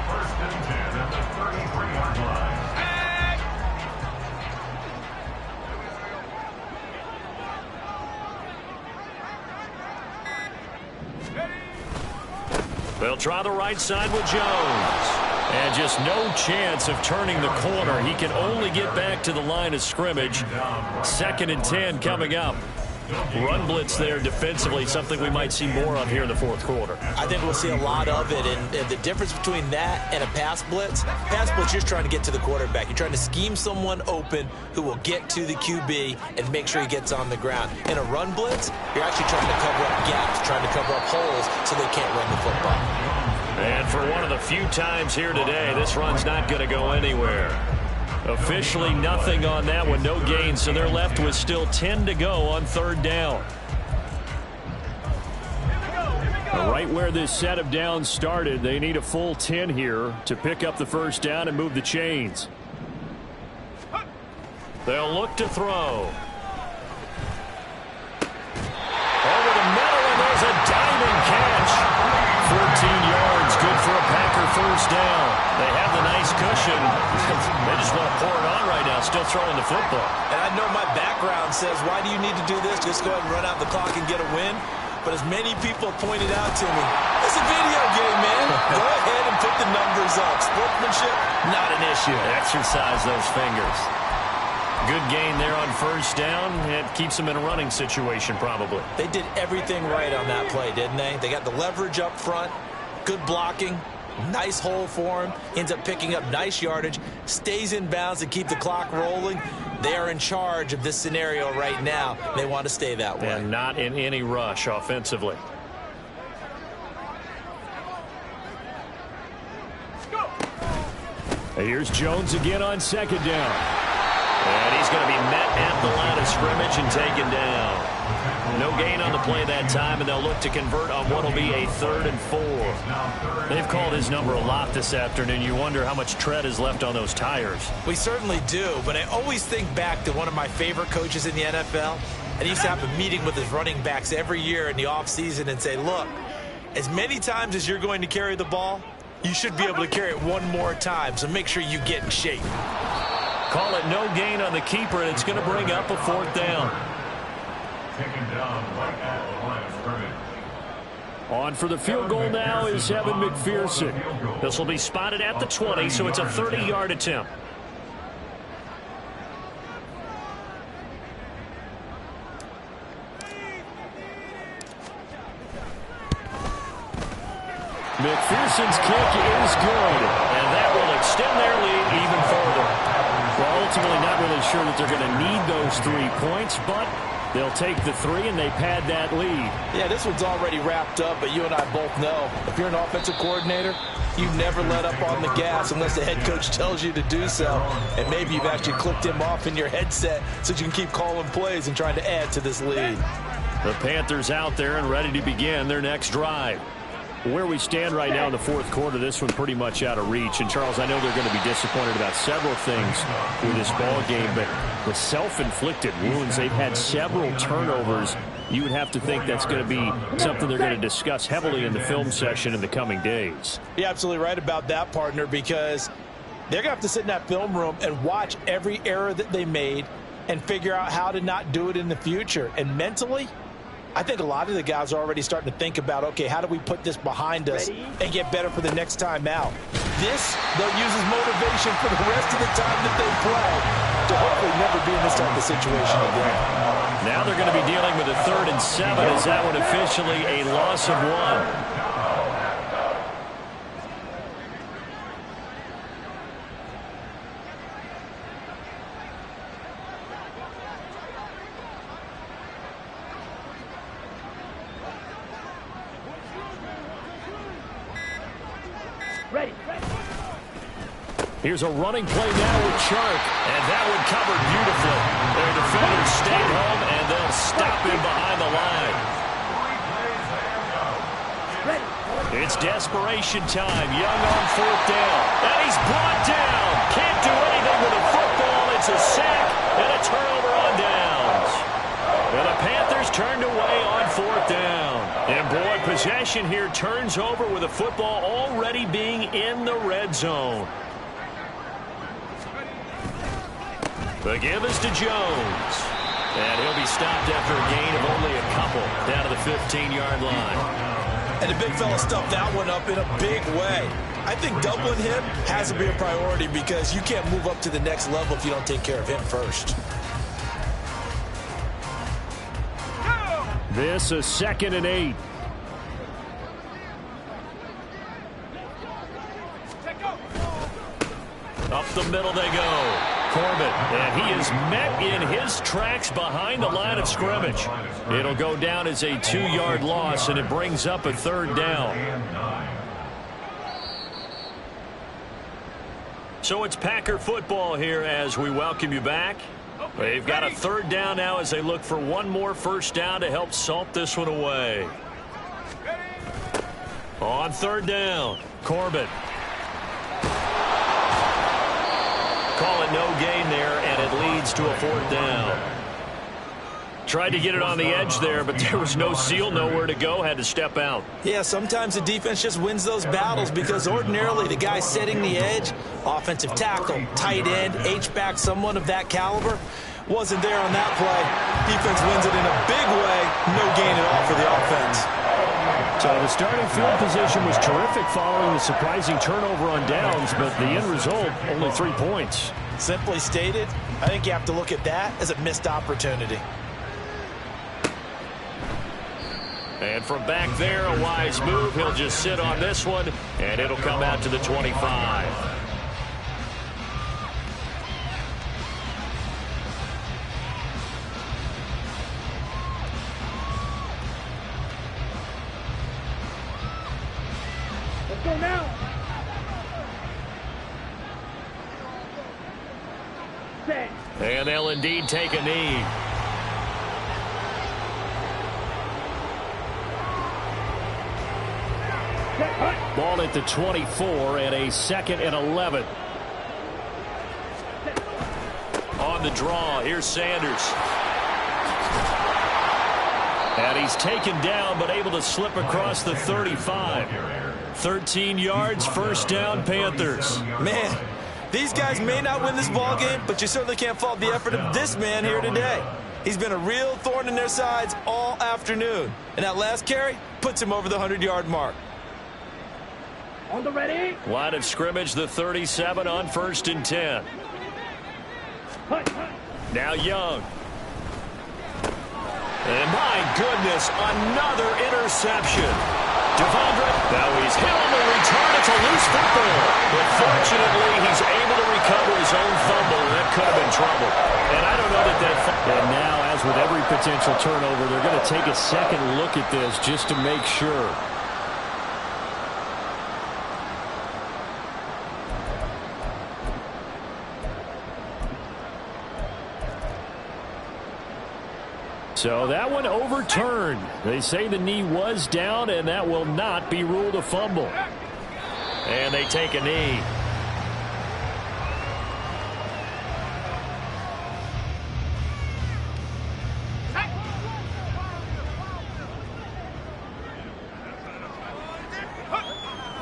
1st and 10 at the 33-yard line. They'll try the right side with Jones. And just no chance of turning the corner. He can only get back to the line of scrimmage. 2nd and 10 coming up. Run blitz there defensively, something we might see more of here in the 4th quarter. I think we'll see a lot of it, and the difference between that and a pass blitz, you're just trying to get to the quarterback. You're trying to scheme someone open who will get to the QB and make sure he gets on the ground. In a run blitz, you're actually trying to cover up gaps, trying to cover up holes so they can't run the football. And for one of the few times here today, this run's not going to go anywhere. Officially nothing on that one, no gain, so they're left with still 10 to go on 3rd down. Right where this set of downs started, they need a full 10 here to pick up the first down and move the chains. They'll look to throw. Over the middle, and there's a diving catch. 14 yards, good for a Packer first down. They have the nice cushion. They just want to pour it on right now, still throwing the football. And I know my background says, why do you need to do this? Just go ahead and run out the clock and get a win. But as many people pointed out to me, it's a video game, man. Go ahead and put the numbers up. Sportsmanship, not an issue. Exercise those fingers. Good gain there on first down. It keeps them in a running situation, probably. They did everything right on that play, didn't they? They got the leverage up front, good blocking, nice hole for him, ends up picking up nice yardage, stays in bounds to keep the clock rolling. They are in charge of this scenario right now. They want to stay that way. And not in any rush offensively. Here's Jones again on second down. And he's going to be met at the line of scrimmage and taken down. No gain on the play that time, and they'll look to convert on what will be a 3rd and 4. They've called his number a lot this afternoon. You wonder how much tread is left on those tires. We certainly do, but I always think back to one of my favorite coaches in the NFL, and he used to have a meeting with his running backs every year in the offseason and say, look, as many times as you're going to carry the ball, you should be able to carry it one more time, so make sure you get in shape. Call it no gain on the keeper, and it's going to bring up a 4th down. Taken down right at the line of scrimmage. On for the field goal now is Evan McPherson. This will be spotted at the 20, so it's a 30-yard attempt. McPherson's kick is good, and that will extend their lead even further. Well, ultimately not really sure that they're going to need those 3 points, but they'll take the 3 and they pad that lead. Yeah, this one's already wrapped up, but you and I both know if you're an offensive coordinator, you never let up on the gas unless the head coach tells you to do so. And maybe you've actually clicked him off in your headset so you can keep calling plays and trying to add to this lead. The Panthers out there and ready to begin their next drive. Where we stand right now in the 4th quarter, this one pretty much out of reach. And, Charles, I know they're going to be disappointed about several things with this ball game, but the self-inflicted wounds, they've had several turnovers. You would have to think that's going to be something they're going to discuss heavily in the film session in the coming days. You're absolutely right about that, partner, because they're going to have to sit in that film room and watch every error that they made and figure out how to not do it in the future. And mentally, I think a lot of the guys are already starting to think about, okay, how do we put this behind us and get better for the next time out? This, they'll use as motivation for the rest of the time that they play to hopefully never be in this type of situation again. Now they're going to be dealing with a 3rd and 7. Is that one officially a loss of 1? Ready. Here's a running play now with Chark, and that one covered beautifully. Their defenders stayed home, and they'll stop him behind the line. It's desperation time. Young on 4th down, and he's brought down. Can't do anything with a football. It's a sack and a turnover on downs. And the Panthers turned away on 4th down. And boy, possession here turns over with a football already being in the red zone. The give is to Jones. And he'll be stopped after a gain of only a couple down to the 15-yard line. And the big fella stuffed that one up in a big way. I think doubling him has to be a priority because you can't move up to the next level if you don't take care of him first. This is 2nd and 8. Up the middle they go. Corbett, and he is met in his tracks behind the line of scrimmage. It'll go down as a 2-yard loss, and it brings up a 3rd down. So it's Packer football here as we welcome you back. They've got a 3rd down now as they look for one more first down to help salt this one away. On 3rd down, Corbett. Call it no gain there, and it leads to a 4th down. Tried to get it on the edge there, but there was no seal, nowhere to go, had to step out. Yeah, sometimes the defense just wins those battles because ordinarily the guy setting the edge, offensive tackle, tight end, H-back, someone of that caliber, wasn't there on that play. Defense wins it in a big way, no gain at all for the offense. So the starting field position was terrific following the surprising turnover on downs, but the end result, only 3 points. Simply stated, I think you have to look at that as a missed opportunity. And from back there, a wise move. He'll just sit on this one, and it'll come out to the 25. Let's go now. And they'll indeed take a knee. Ball at the 24 and a 2nd and 11. On the draw, here's Sanders. And he's taken down, but able to slip across the 35. 13 yards, first down, Panthers. Man, these guys may not win this ball game, but you certainly can't fault the effort of this man here today. He's been a real thorn in their sides all afternoon. And that last carry puts him over the 100-yard mark. On the ready. Line of scrimmage, the 37 on 1st and 10. Now Young. And my goodness, another interception. Devondre, now he's hit on the return. It's a loose football. But fortunately, he's able to recover his own fumble. That could have been trouble. And I don't know that And now, as with every potential turnover, they're going to take a second look at this just to make sure. So that one overturned. They say the knee was down, and that will not be ruled a fumble. And they take a knee.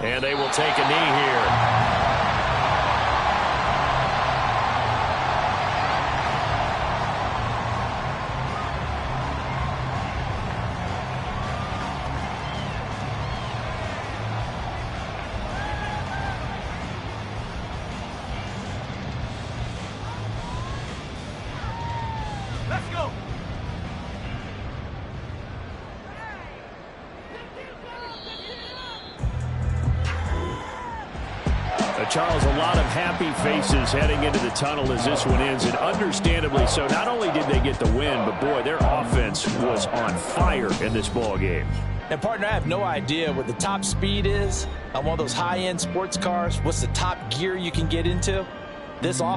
And they will take a knee here. Charles, a lot of happy faces heading into the tunnel as this one ends, and understandably so. Not only did they get the win, but boy, their offense was on fire in this ball game. And partner, I have no idea what the top speed is on one of those high-end sports cars. What's the top gear you can get into? This offense